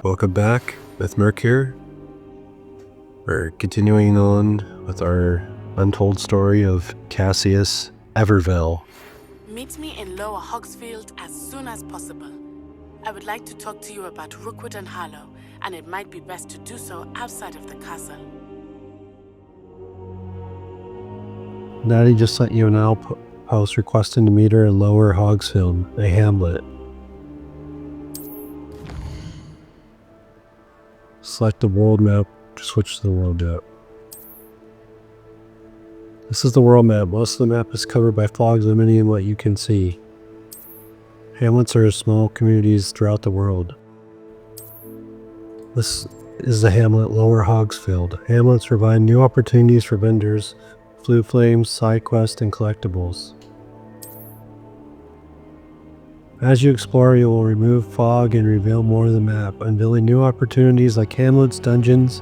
Welcome back, Mythmerk here. We're continuing on with our untold story of Cassius Evervale. Meet me in Lower Hogsfield as soon as possible. I would like to talk to you about Rookwood and Harlow, and it might be best to do so outside of the castle. Natty just sent you an outpost requesting to meet her in Lower Hogsfield, a hamlet. Select the world map to switch to the world map. This is the world map. Most of the map is covered by fog, limiting what you can see. Hamlets are small communities throughout the world. This is the hamlet Lower Hogsfield. Hamlets provide new opportunities for vendors, flue flames, side quests, and collectibles. As you explore, you will remove fog and reveal more of the map, unveiling new opportunities like hamlets, dungeons,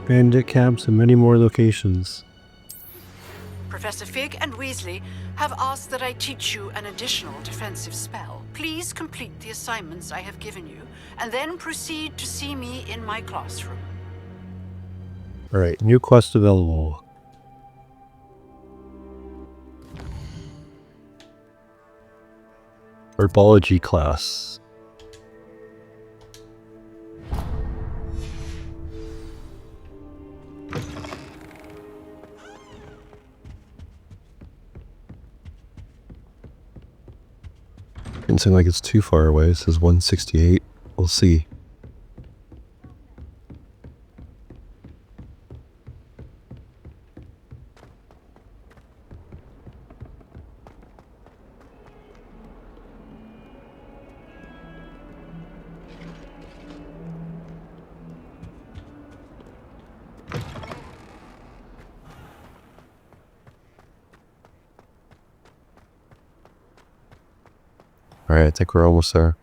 bandit camps, and many more locations. Professor Fig and Weasley have asked that I teach you an additional defensive spell. Please complete the assignments I have given you, and then proceed to see me in my classroom. Alright, new quest available. Herbology class. Doesn't seem like it's too far away. It says 168. We'll see. Alright, I think we're almost there.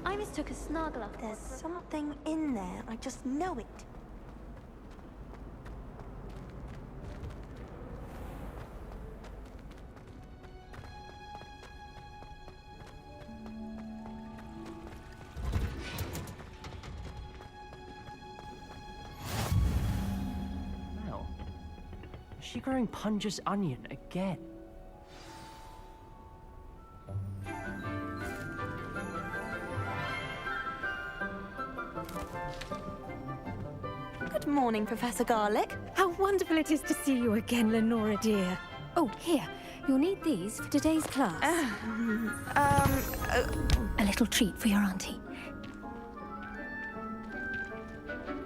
I mistook a snorgler. There's something in there. I just know it. Is she growing Punja's onion again? Good morning, Professor Garlick. How wonderful it is to see you again, Lenora dear. Oh, here. You'll need these for today's class. A little treat for your auntie.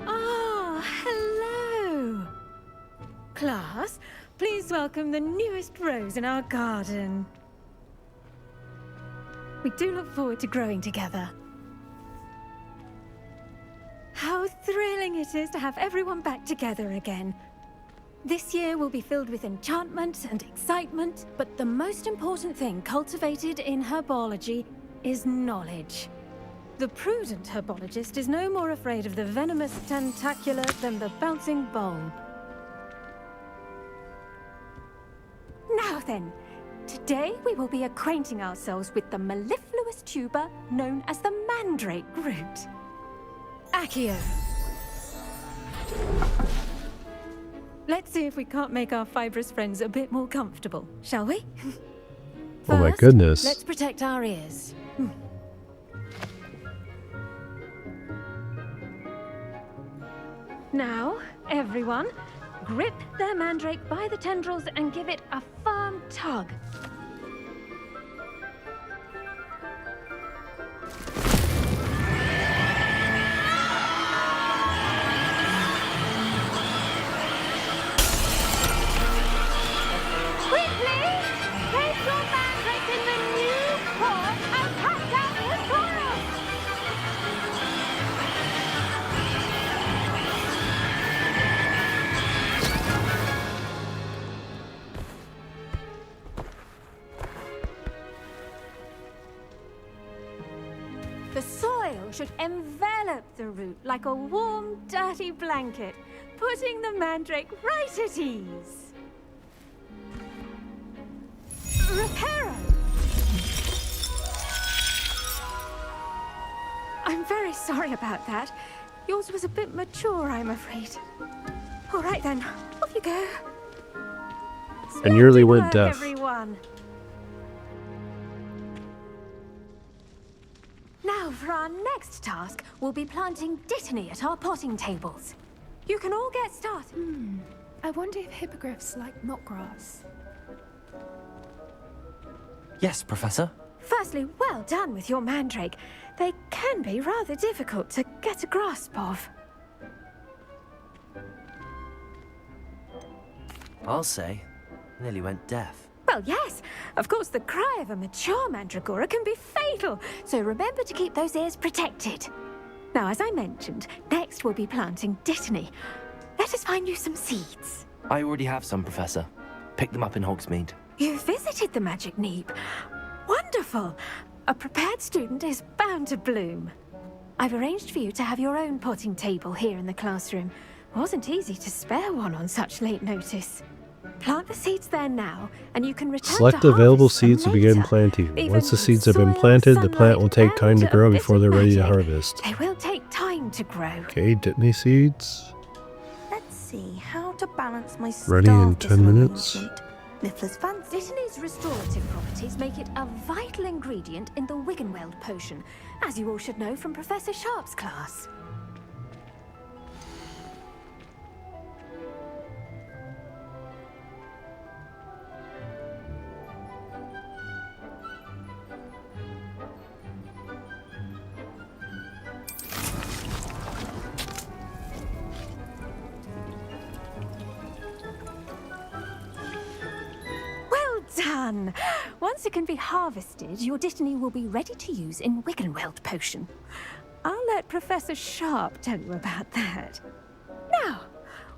Ah, hello. Class, please welcome the newest rose in our garden. We do look forward to growing together. How thrilling it is to have everyone back together again. This year will be filled with enchantment and excitement, but the most important thing cultivated in herbology is knowledge. The prudent herbologist is no more afraid of the venomous tentacular than the bouncing bulb. Now then, today we will be acquainting ourselves with the mellifluous tuber known as the mandrake root. Accio. Let's see if we can't make our fibrous friends a bit more comfortable, shall we? Oh my First, goodness. let's protect our ears. Now, everyone, grip their mandrake by the tendrils and give it a firm tug. Quickly! Place your mandrake in the new pot and cut down the soil! should envelop the root like a warm, dirty blanket, putting the mandrake right at ease. Reparo! I'm very sorry about that. Yours was a bit mature, I'm afraid. All right then, off you go. I nearly went Work, deaf. everyone. Now for our next task, we'll be planting dittany at our potting tables. You can all get started. I wonder if hippogriffs like knotgrass. Yes, Professor. Firstly, well done with your mandrake. They can be rather difficult to get a grasp of. I'll say, nearly went deaf. Well, yes. Of course, the cry of a mature mandragora can be fatal, so remember to keep those ears protected. Now, as I mentioned, next we'll be planting dittany. Let us find you some seeds. I already have some, Professor. Picked them up in Hogsmeade. You visited the Magic Neep. Wonderful. A prepared student is bound to bloom. I've arranged for you to have your own potting table here in the classroom. Wasn't easy to spare one on such late notice. Plant the seeds there now, and you can return Select to available harvest them seeds to begin later. planting. Even Once the seeds have been soil, planted, the plant will take time to sunlight, grow and a before bit they're of ready to magic. harvest. They will take time to grow. Okay, dittany seeds. Let's see how to balance my Ready in staff 10 minutes. disarrangement. Niffler's fancy. Dittany's restorative properties make it a vital ingredient in the Wiggenweld potion, as you all should know from Professor Sharp's class. Done! Once it can be harvested, your dittany will be ready to use in Wiggenweld potion. I'll let Professor Sharp tell you about that. Now,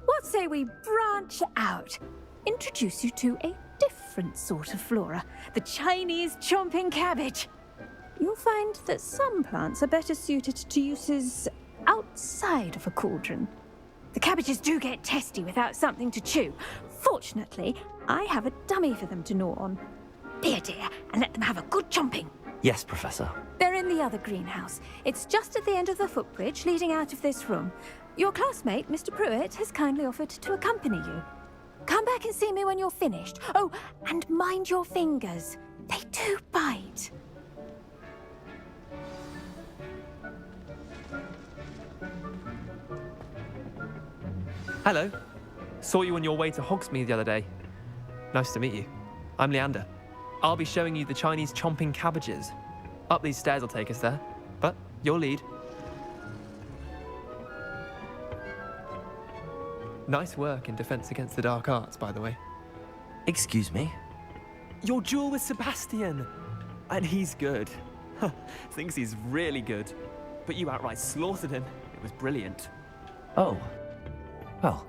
what say we branch out? Introduce you to a different sort of flora, the Chinese chomping cabbage. You'll find that some plants are better suited to uses outside of a cauldron. The cabbages do get testy without something to chew. Fortunately, I have a dummy for them to gnaw on. Here, dear, and let them have a good chomping. Yes, Professor. They're in the other greenhouse. It's just at the end of the footbridge leading out of this room. Your classmate, Mr. Pruitt, has kindly offered to accompany you. Come back and see me when you're finished. Oh, and mind your fingers. They do bite. Hello. Saw you on your way to Hogsmeade the other day. Nice to meet you. I'm Leander. I'll be showing you the Chinese chomping cabbages. Up these stairs will take us there, but your lead. Nice work in Defense Against the Dark Arts, by the way. Excuse me? Your duel with Sebastian! And he's good. Thinks he's really good. But you outright slaughtered him. It was brilliant. Oh. Well,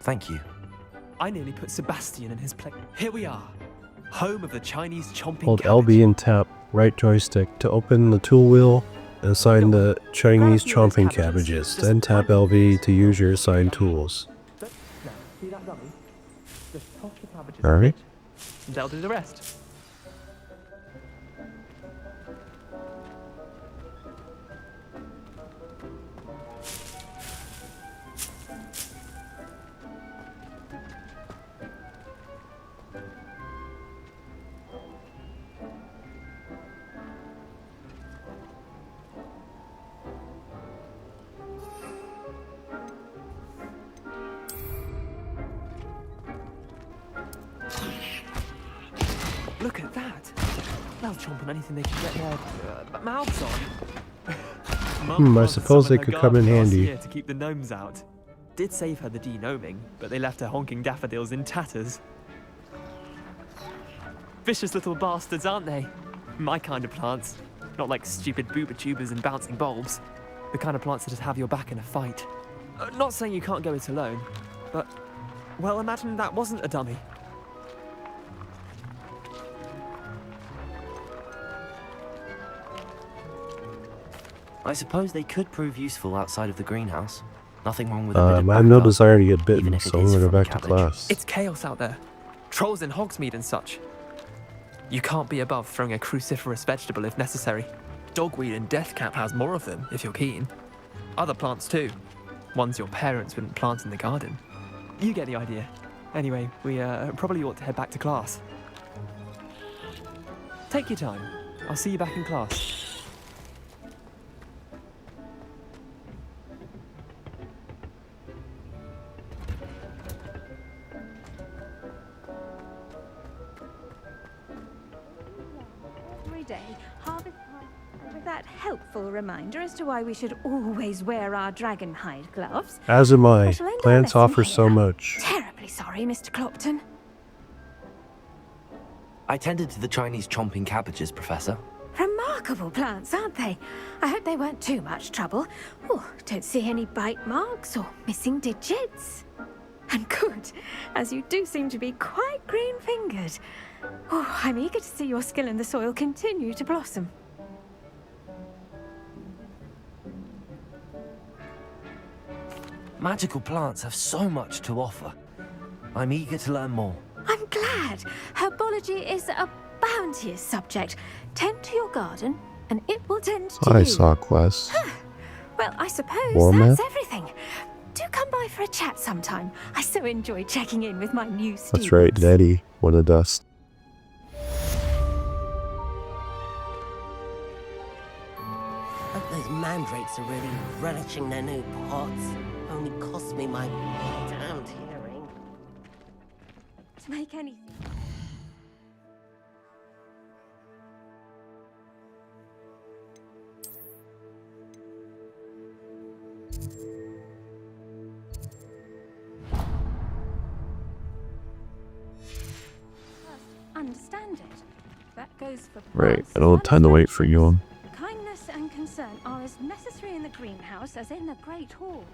thank you. I nearly put Sebastian in his place. Here we are. Home of the Chinese chomping Hold cabbage. LB and tap right joystick to open the tool wheel and assign the Chinese chomping cabbages. Then tap LB to use your assigned tools. Now, see that dummy? Just toss the cabbages All right. and they'll do the rest. Look at that. They'll chomp on anything they can get their mouths on. Mum I once suppose they summoned her could come in garden last handy. year to keep the gnomes out. Did save her the de-gnoming, but they left her honking daffodils in tatters. Vicious little bastards, aren't they? My kind of plants. Not like stupid booba tubers and bouncing bulbs. The kind of plants that just have your back in a fight. Not saying you can't go it alone, but... well, imagine that wasn't a dummy. I suppose they could prove useful outside of the greenhouse. Nothing wrong with a bit of I have no backup, desire to get even bitten, if it so I'm is gonna go from back to cabbage. class. It's chaos out there. Trolls in Hogsmeade and such. You can't be above throwing a cruciferous vegetable if necessary. Dogweed and deathcap has more of them, if you're keen. Other plants too. Ones your parents wouldn't plant in the garden. You get the idea. Anyway, we probably ought to head back to class. Take your time. I'll see you back in class. Every day, harvest time, and with that helpful reminder as to why we should always wear our dragon hide gloves. As am I. shall end our Plants lesson offer so here. much. Terribly sorry, Mr. Clopton. I tended to the Chinese chomping cabbages, Professor. Remarkable plants, aren't they? I hope they weren't too much trouble. Oh, don't see any bite marks or missing digits. And good, as you do seem to be quite green-fingered. Oh, I'm eager to see your skill in the soil continue to blossom. Magical plants have so much to offer. I'm eager to learn more. I'm glad. Herbology is a bounteous subject. Tend to your garden, and it will tend to I you. saw Quest. Well, I suppose War that's map? everything. Do come by for a chat sometime. I so enjoy checking in with my new students. That's right, Daddy. One of dust. Hope those mandrakes are really relishing their new pots. Only cost me my damned hearing. To make anything. Understand it. That goes for Right, plants I don't have time to wait for you. Kindness and concern are as necessary in the greenhouse as in the Great Hall.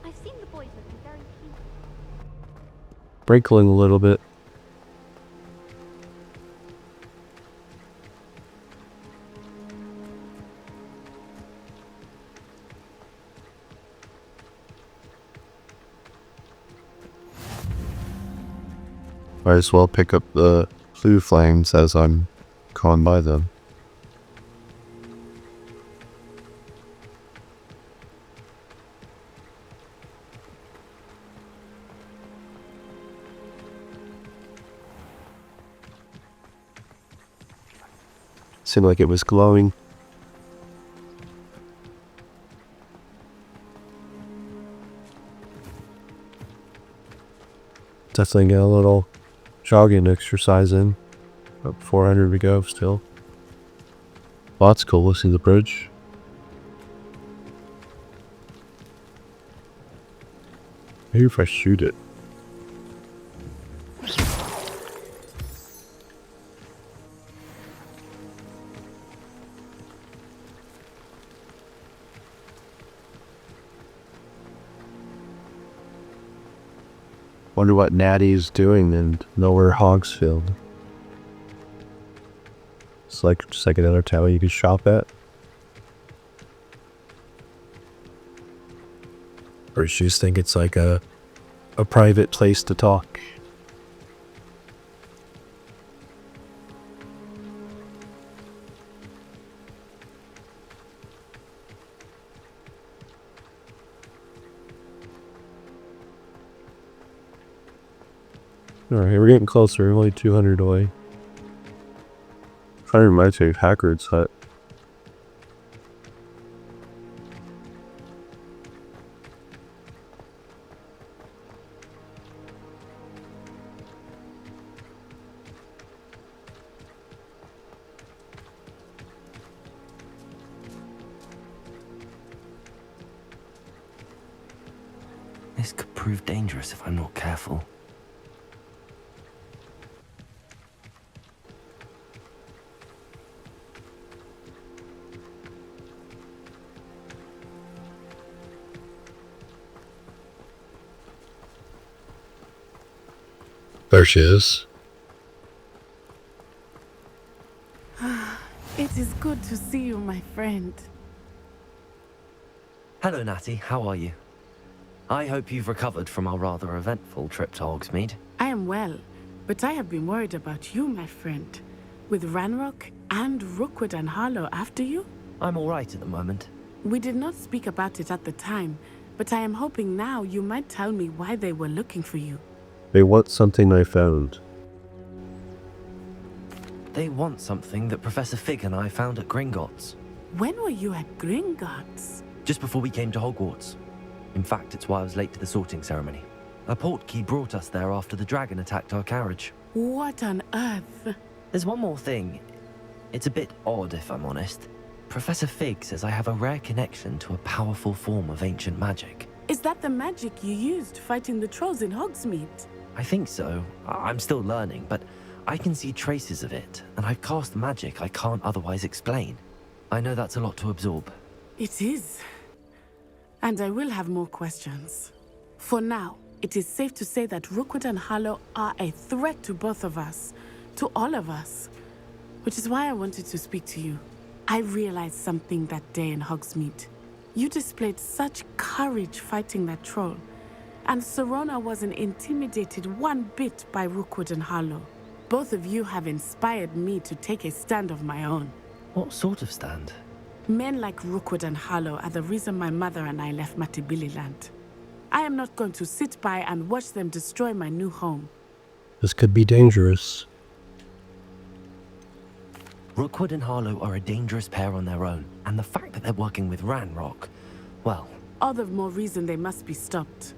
I've seen the boys looking very keen. Sprinkling a little bit. Might as well pick up the blue flames as I'm going by them. Seemed like it was glowing. Definitely get a little jogging exercise in. About 400 we go still. Well, that's cool. Let's see the bridge. Maybe if I shoot it. Wonder what Natty's doing in Lower Hogsfield. It's like just like another tower you could shop at. Or you just think it's like a private place to talk. Alright, we're getting closer. We're only 200 away. Kind of reminds me of Hagrid's hut. prove dangerous if I'm not careful. There she is. It is good to see you, my friend. Hello, Natty. How are you? I hope you've recovered from our rather eventful trip to Hogsmeade. I am well, but I have been worried about you, my friend. With Ranrok and Rookwood and Harlow after you? I'm all right at the moment. We did not speak about it at the time, but I am hoping now you might tell me why they were looking for you. They want something I found. They want something that Professor Fig and I found at Gringotts. When were you at Gringotts? Just before we came to Hogwarts. In fact, it's why I was late to the sorting ceremony. A portkey brought us there after the dragon attacked our carriage. What on earth? There's one more thing. It's a bit odd, if I'm honest. Professor Fig says I have a rare connection to a powerful form of ancient magic. Is that the magic you used fighting the trolls in Hogsmeade? I think so. I'm still learning, but I can see traces of it, and I've cast magic I can't otherwise explain. I know that's a lot to absorb. It is. And I will have more questions. For now, it is safe to say that Rookwood and Harlow are a threat to both of us, to all of us. Which is why I wanted to speak to you. I realized something that day in Hogsmeade. You displayed such courage fighting that troll, and Serona wasn't intimidated one bit by Rookwood and Harlow. Both of you have inspired me to take a stand of my own. What sort of stand? Men like Rookwood and Harlow are the reason my mother and I left Matabeleland. I am not going to sit by and watch them destroy my new home. This could be dangerous. Rookwood and Harlow are a dangerous pair on their own, and the fact that they're working with Ranrok, well... All the more reason they must be stopped.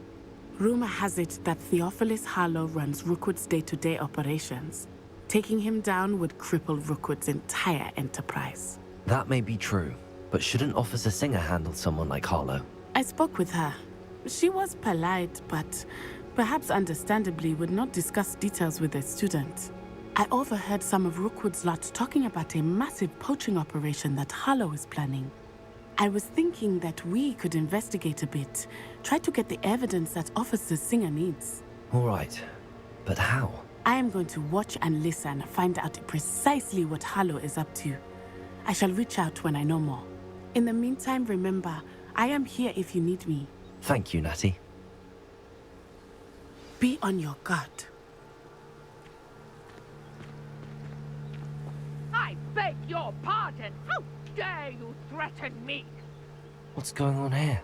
Rumor has it that Theophilus Harlow runs Rookwood's day-to-day operations. Taking him down would cripple Rookwood's entire enterprise. That may be true, but shouldn't Officer Singer handle someone like Harlow? I spoke with her. She was polite, but perhaps understandably would not discuss details with a student. I overheard some of Rookwood's lot talking about a massive poaching operation that Harlow is planning. I was thinking that we could investigate a bit, try to get the evidence that Officer Singer needs. All right, but how? I am going to watch and listen, find out precisely what Harlow is up to. I shall reach out when I know more. In the meantime, remember, I am here if you need me. Thank you, Natty. Be on your guard. I beg your pardon! How dare you threaten me? What's going on here?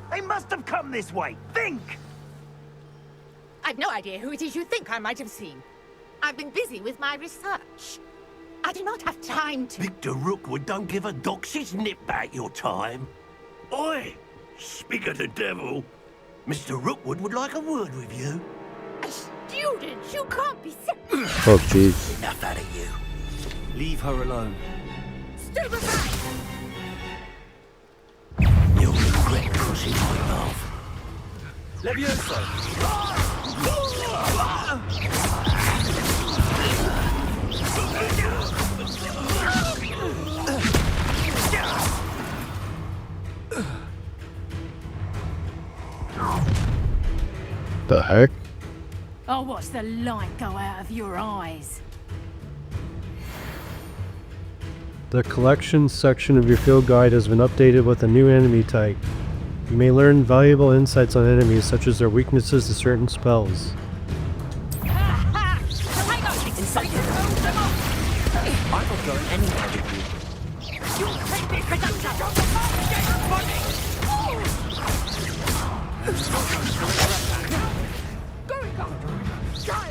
They must have come this way. Think! I've no idea who it is you think I might have seen. I've been busy with my research. I do not have time to... Victor Rookwood don't give a doxy's nip back your time. Oi! Speak of the devil. Mr. Rookwood would like a word with you. A student? You can't be sick. Oh, jeez. Enough out of you. Leave her alone. Stand aside! You'll regret crossing my path. Levioso! The heck? I'll watch the light go out of your eyes. The collections section of your field guide has been updated with a new enemy type. You may learn valuable insights on enemies, such as their weaknesses to certain spells. I'm not going anywhere with you. You'll take this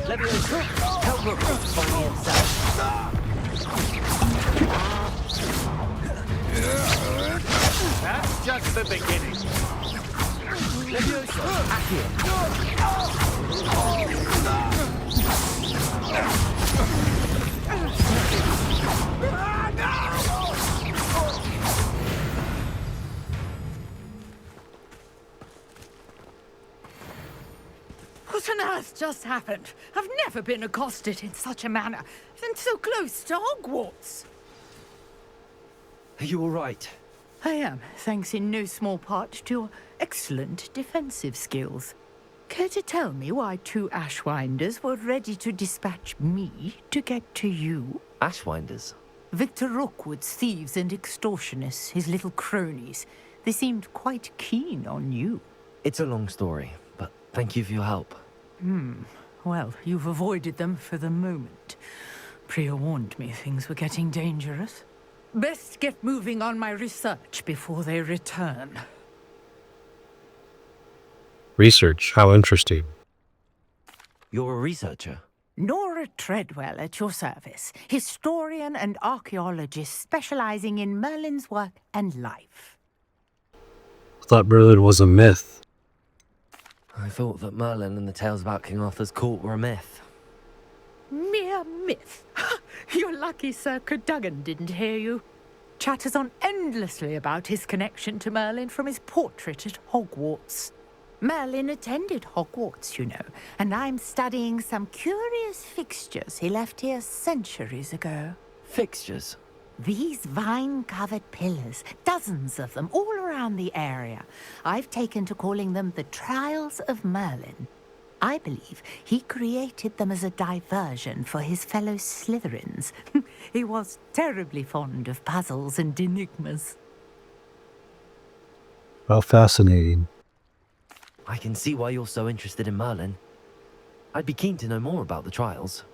Levioso, help Rookwood find himself. just the beginning. What on earth just happened? I've never been accosted in such a manner, and so close to Hogwarts. Are you all right? I am, thanks in no small part to your excellent defensive skills. Care to tell me why 2 Ashwinders were ready to dispatch me to get to you? Ashwinders? Victor Rookwood's thieves and extortionists, his little cronies. They seemed quite keen on you. It's a long story, but thank you for your help. Well, you've avoided them for the moment. Priya warned me things were getting dangerous. Best get moving on my research before they return. Research. How interesting. You're a researcher? Nora Treadwell at your service, historian and archaeologist specializing in Merlin's work and life. I thought Merlin was a myth. I thought that Merlin and the tales about King Arthur's court were a myth. Mere myth. You're lucky Sir Cadogan didn't hear you. Chatters on endlessly about his connection to Merlin from his portrait at Hogwarts. Merlin attended Hogwarts, you know, and I'm studying some curious fixtures he left here centuries ago. Fixtures? These vine-covered pillars, dozens of them, all around the area. I've taken to calling them the Trials of Merlin. I believe he created them as a diversion for his fellow Slytherins. He was terribly fond of puzzles and enigmas. How fascinating. I can see why you're so interested in Merlin. I'd be keen to know more about the trials.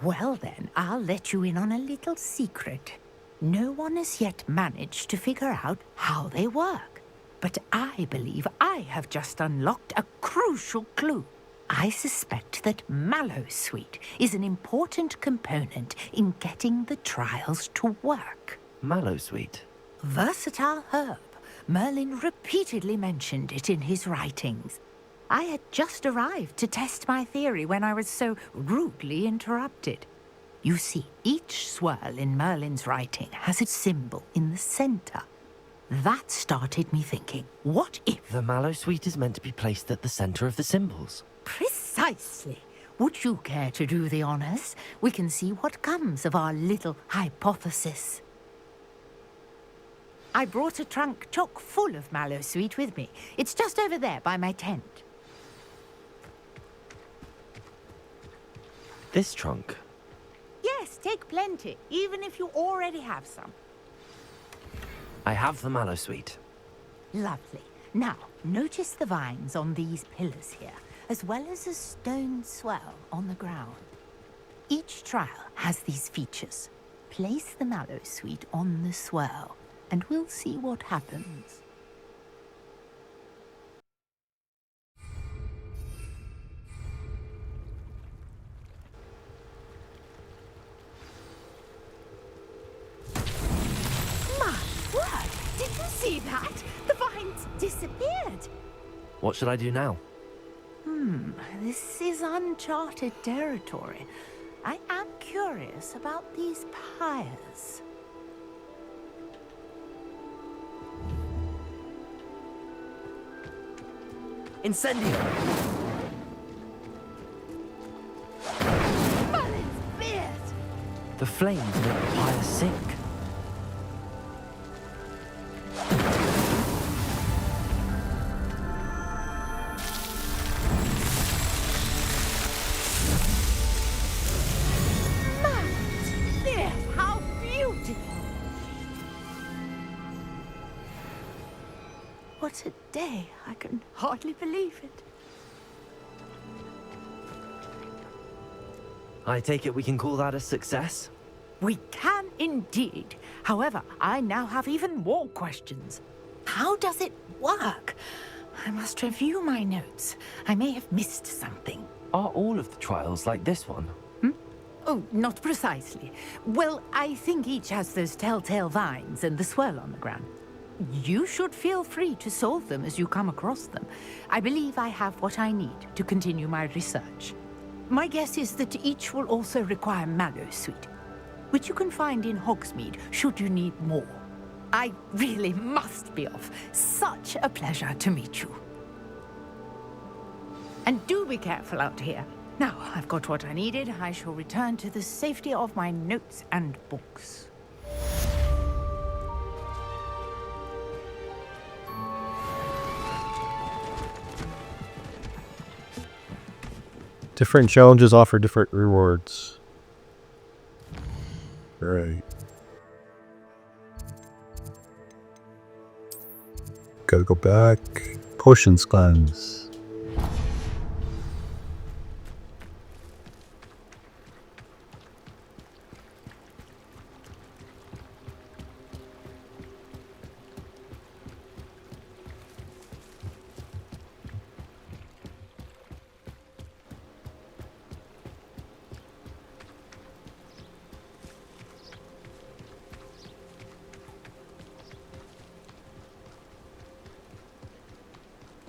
Well then, I'll let you in on a little secret. No one has yet managed to figure out how they work. But I believe I have just unlocked a crucial clue. I suspect that Mallowsweet is an important component in getting the trials to work. Mallowsweet? Versatile herb. Merlin repeatedly mentioned it in his writings. I had just arrived to test my theory when I was so rudely interrupted. You see, each swirl in Merlin's writing has a symbol in the center. That started me thinking, what if... The Mallowsweet is meant to be placed at the center of the symbols. Precisely. Would you care to do the honors? We can see what comes of our little hypothesis. I brought a trunk chock full of Mallowsweet with me. It's just over there by my tent. This trunk? Yes, take plenty, even if you already have some. I have the Mallowsweet. Lovely. Now, notice the vines on these pillars here, as well as a stone swell on the ground. Each trial has these features. Place the Mallowsweet on the swirl, and we'll see what happens. My word! Did you see that? The vines disappeared. What should I do now? This is uncharted territory. I am curious about these pyres. Incendio! Merlin's beard! The flames make the pyre sink. Merlin's beard! How beautiful! What a day! I can hardly believe it. I take it we can call that a success? We can indeed. However, I now have even more questions. How does it work? I must review my notes. I may have missed something. Are all of the trials like this one? Oh, not precisely. Well, I think each has those telltale vines and the swirl on the ground. you should feel free to solve them as you come across them. I believe I have what I need to continue my research. My guess is that each will also require Mallowsweet, which you can find in Hogsmeade should you need more. I really must be off. Such a pleasure to meet you. And do be careful out here. Now I've got what I needed, I shall return to the safety of my notes and books. Different challenges offer different rewards. Right. Gotta go back. Potions cleanse.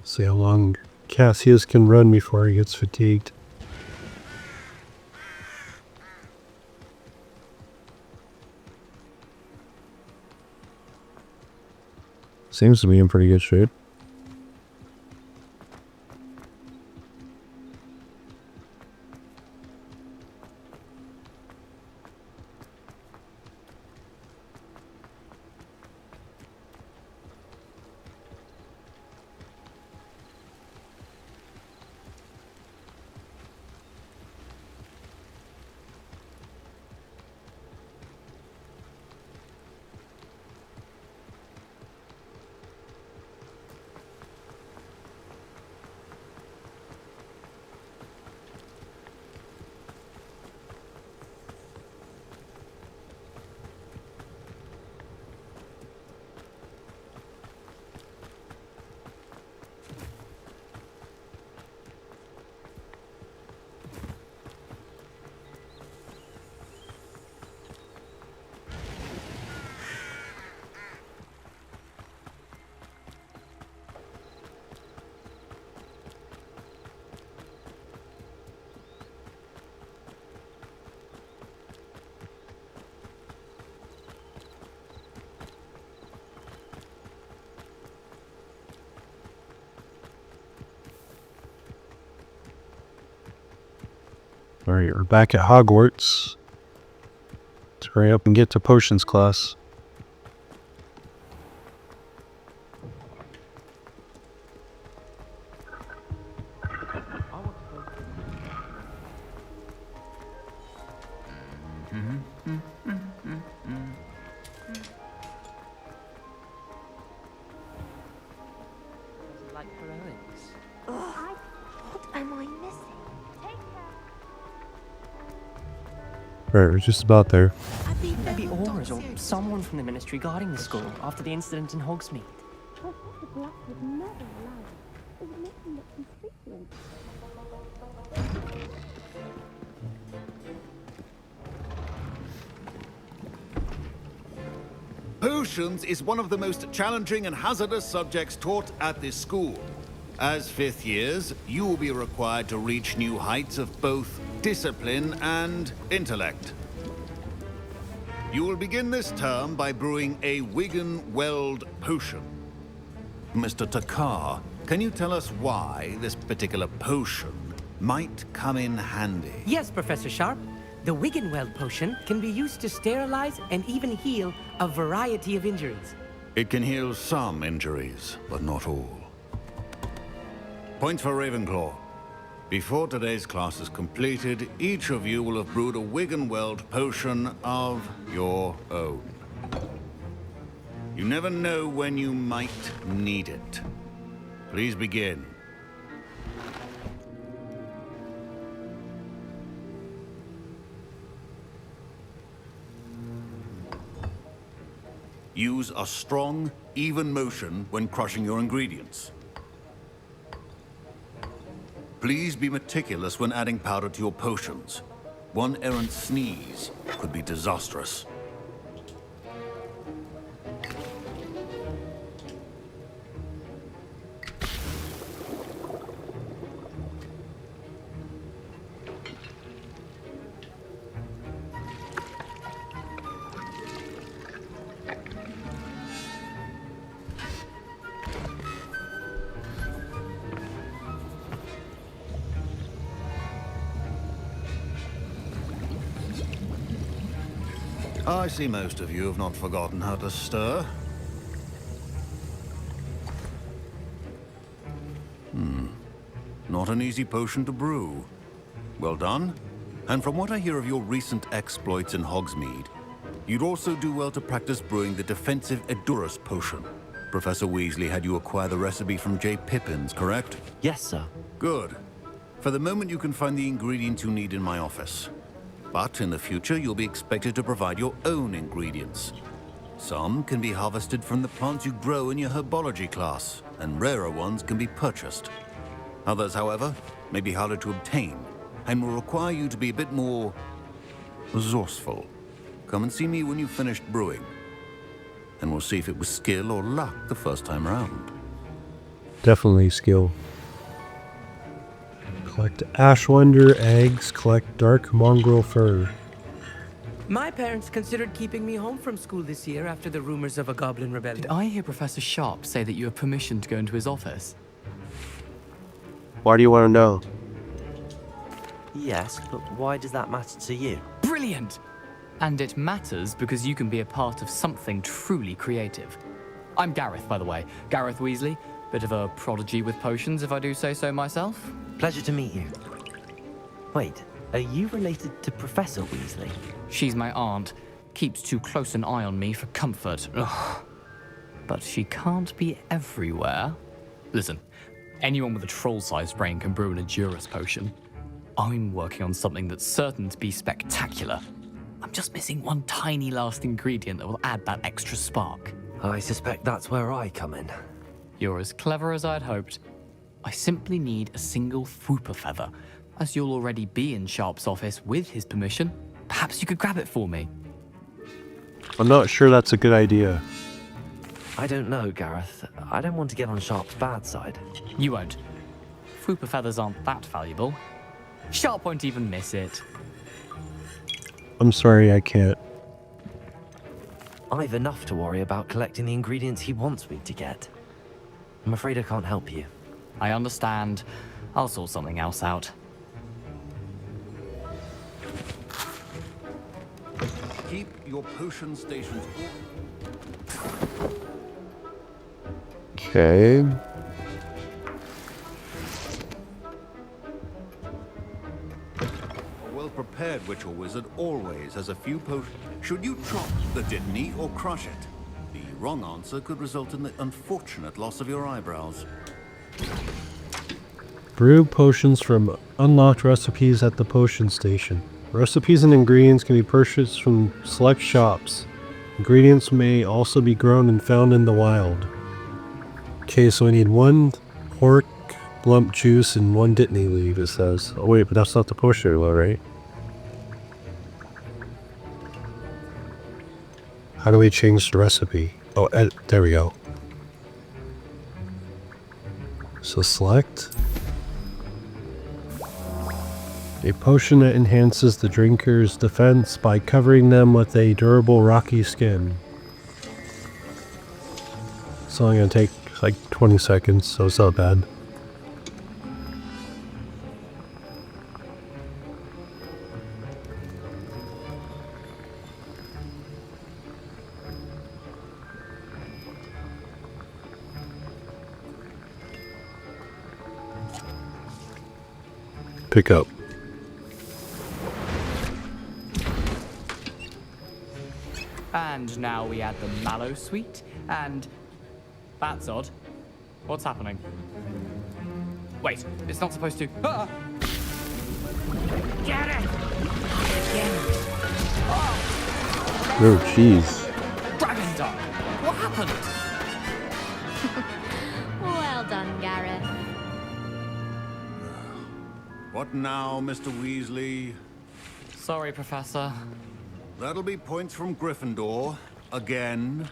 See how long Cassius can run before he gets fatigued. Seems to be in pretty good shape. Alright, we're back at Hogwarts. Let's hurry up and get to potions class. What am I missing? Alright, we're just about there. Maybe Aurors or someone from the Ministry guarding the school after the incident in Hogsmeade. Potions is one of the most challenging and hazardous subjects taught at this school. As fifth years, you will be required to reach new heights of both discipline and intellect. You will begin this term by brewing a Wigan-Weld potion. Mr. Takar, can you tell us why this particular potion might come in handy? Yes, Professor Sharp. The Wigan-Weld potion can be used to sterilize and even heal a variety of injuries. It can heal some injuries, but not all. Points for Ravenclaw. Before today's class is completed, each of you will have brewed a Wigan-Weld potion of your own. You never know when you might need it. Please begin. Use a strong, even motion when crushing your ingredients. Please be meticulous when adding powder to your potions. One errant sneeze could be disastrous. I see most of you have not forgotten how to stir. Not an easy potion to brew. Well done. And from what I hear of your recent exploits in Hogsmeade, you'd also do well to practice brewing the defensive Edurus potion. Professor Weasley had you acquire the recipe from J. Pippins, correct? Yes, sir. Good. For the moment, you can find the ingredients you need in my office. But in the future, you'll be expected to provide your own ingredients. Some can be harvested from the plants you grow in your Herbology class, and rarer ones can be purchased. Others, however, may be harder to obtain, and will require you to be a bit more resourceful. Come and see me when you've finished brewing, and we'll see if it was skill or luck the first time round. Definitely skill. Collect ashwonder eggs, collect dark mongrel fur. My parents considered keeping me home from school this year after the rumors of a goblin rebellion. Did I hear Professor Sharp say that you have permission to go into his office? Why do you want to know? Yes, but why does that matter to you? Brilliant! And it matters because you can be a part of something truly creative. I'm Gareth, by the way. Gareth Weasley. Bit of a prodigy with potions, if I do say so myself. Pleasure to meet you. Wait, are you related to Professor Weasley? She's my aunt. Keeps too close an eye on me for comfort. Ugh. But she can't be everywhere. Listen, anyone with a troll-sized brain can brew an Edurus potion. I'm working on something that's certain to be spectacular. I'm just missing one tiny last ingredient that will add that extra spark. I suspect that's where I come in. You're as clever as I'd hoped. I simply need a single Fwooper feather. As you'll already be in Sharp's office with his permission, perhaps you could grab it for me. I'm not sure that's a good idea. I don't know, Gareth. I don't want to get on Sharp's bad side. You won't. Fwooper feathers aren't that valuable. Sharp won't even miss it. I'm sorry, I can't. I've enough to worry about collecting the ingredients he wants me to get. I'm afraid I can't help you. I understand. I'll sort something else out. Keep your potion stations. Okay. A well-prepared witch or wizard always has a few potions. Should you chop the dittany or crush it? The wrong answer could result in the unfortunate loss of your eyebrows. Brew potions from unlocked recipes at the potion station. Recipes and ingredients can be purchased from select shops. Ingredients may also be grown and found in the wild. Okay, so I need one hork lump juice and one dittany leaf, it says. Oh wait, but that's not the potion, right? How do we change the recipe? Oh, there we go. So select a potion that enhances the drinker's defense by covering them with a durable rocky skin. It's only gonna take like 20 seconds, so it's not bad. Pick up. And now we add the mallow sweet, and that's odd. What's happening? Wait, it's not supposed to. Ah! Get it! Oh, jeez. Dragon Dog! What happened? Well done, Gareth. What now, Mr. Weasley? Sorry, Professor. That'll be points from Gryffindor. Again.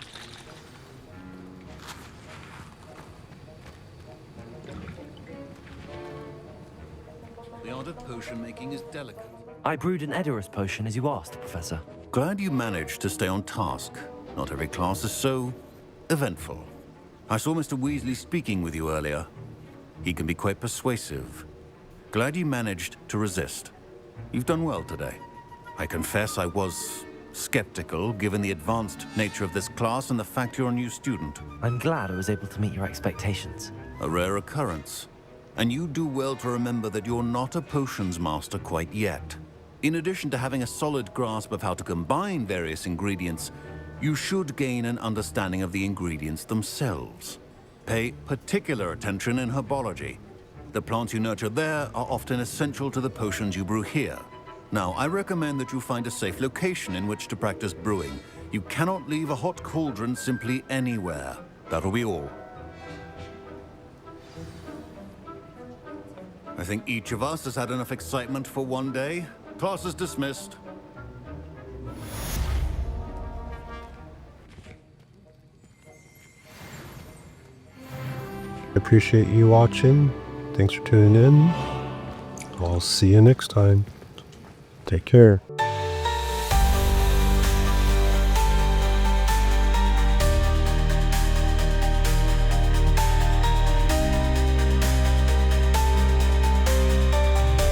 The art of potion making is delicate. I brewed an Edurus potion as you asked, Professor. Glad you managed to stay on task. Not every class is so eventful. I saw Mr. Weasley speaking with you earlier. He can be quite persuasive. Glad you managed to resist. You've done well today. I confess I was skeptical given the advanced nature of this class and the fact you're a new student. I'm glad I was able to meet your expectations. A rare occurrence. And you do well to remember that you're not a potions master quite yet. In addition to having a solid grasp of how to combine various ingredients, you should gain an understanding of the ingredients themselves. Pay particular attention in herbology. The plants you nurture there are often essential to the potions you brew here. Now, I recommend that you find a safe location in which to practice brewing. You cannot leave a hot cauldron simply anywhere. That'll be all. I think each of us has had enough excitement for one day. Class is dismissed. Appreciate you watching. Thanks for tuning in. I'll see you next time. Take care.